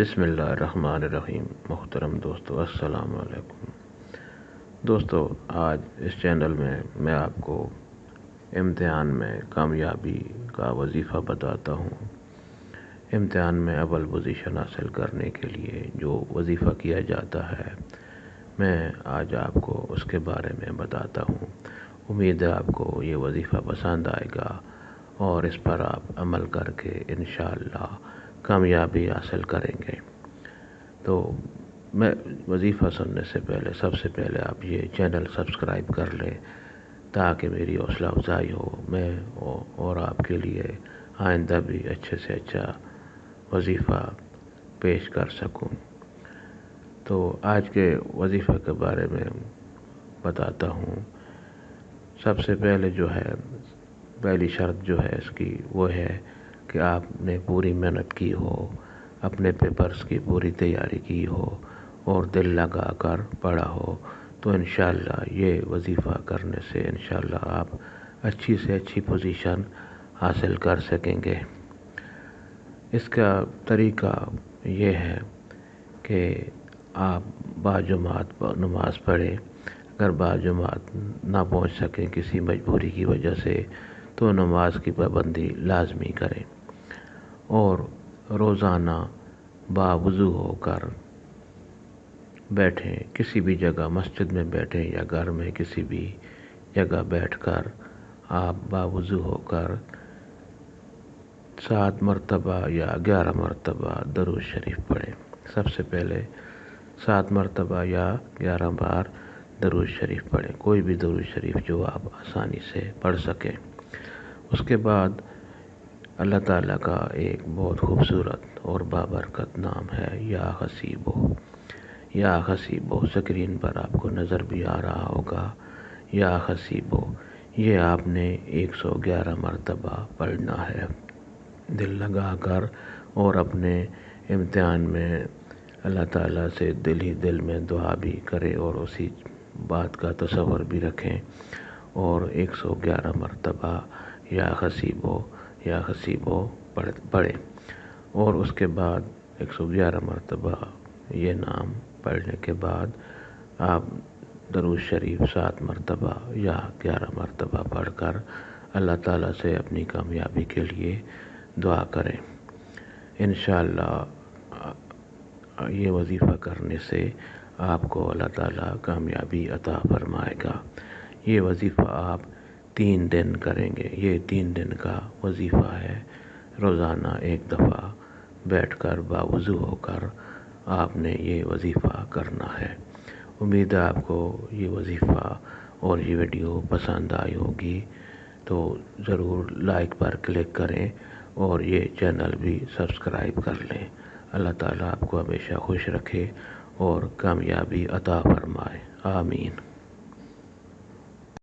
بسم اللہ الرحمن الرحیم۔ محترم دوستو، السلام علیکم۔ دوستو، آج اس چینل میں آپ کو امتحان میں کامیابی کا وظیفہ بتاتا ہوں۔ امتحان میں اول پوزیشن حاصل کرنے کے لیے جو وظیفہ کیا جاتا ہے، میں آج آپ کو اس کے بارے میں بتاتا ہوں۔ امید ہے آپ کو یہ وظیفہ پسند آئے گا اور اس پر آپ عمل کر کے انشاءاللہ کامیابی حاصل کریں گے۔ تو میں وظیفہ سننے سے پہلے سب سے پہلے آپ یہ چینل سبسکرائب کر لیں تاکہ میری حوصلہ افزائی ہو، میں اور آپ کے لیے آئندہ بھی اچھے سے اچھا وظیفہ پیش کر سکوں۔ تو آج کے وظیفہ کے بارے میں بتاتا ہوں۔ سب سے پہلے پہلی شرط جو ہے اس کی وہ ہے کہ آپ نے پوری محنت کی ہو، اپنے پیپرز کی پوری تیاری کی ہو اور دل لگا کر پڑھا ہو، تو انشاءاللہ یہ وظیفہ کرنے سے انشاءاللہ آپ اچھی سے اچھی پوزیشن حاصل کر سکیں گے۔ اس کا طریقہ یہ ہے کہ آپ باجماعت نماز پڑھیں۔ اگر باجماعت نہ پہنچ سکیں کسی مجبوری کی وجہ سے تو نماز کی پابندی لازمی کریں اور روزانہ باوضو ہو کر بیٹھیں، کسی بھی جگہ مسجد میں بیٹھیں یا گھر میں کسی بھی جگہ بیٹھ کر آپ باوضو ہو کر 7 مرتبہ یا 11 مرتبہ درود شریف پڑھیں۔ سب سے پہلے 7 مرتبہ یا 11 بار درود شریف پڑھیں، کوئی بھی درود شریف جو آپ آسانی سے پڑھ سکیں۔ اس کے بعد اللہ تعالیٰ کا ایک بہت خوبصورت اور بابرکت نام ہے یا حسیبو۔ یا حسیبو سکرین پر آپ کو نظر بھی آ رہا ہوگا، یا حسیبو، یہ آپ نے 111 مرتبہ پڑھنا ہے دل لگا کر، اور اپنے امتحان میں اللہ تعالیٰ سے دل میں دعا بھی کریں اور اسی بات کا تصور بھی رکھیں اور 111 مرتبہ یا حسیبو پڑھیں اور اس کے بعد 111 مرتبہ یہ نام پڑھنے کے بعد آپ درود شریف 7 مرتبہ یا 11 مرتبہ پڑھ کر اللہ تعالیٰ سے اپنی کامیابی کے لیے دعا کریں۔ انشاءاللہ یہ وظیفہ کرنے سے آپ کو اللہ تعالیٰ کامیابی عطا فرمائے گا۔ یہ وظیفہ آپ 3 دن کریں گے۔ یہ 3 دن کا وظیفہ ہے۔ روزانہ ایک دفعہ بیٹھ کر باوضو ہو کر آپ نے یہ وظیفہ کرنا ہے۔ امید ہے آپ کو یہ وظیفہ اور یہ ویڈیو پسند آئی ہوگی، تو ضرور لائک پر کلک کریں اور یہ چینل بھی سبسکرائب کر لیں۔ اللہ تعالیٰ آپ کو ہمیشہ خوش رکھے اور کامیابی عطا فرمائے، آمین۔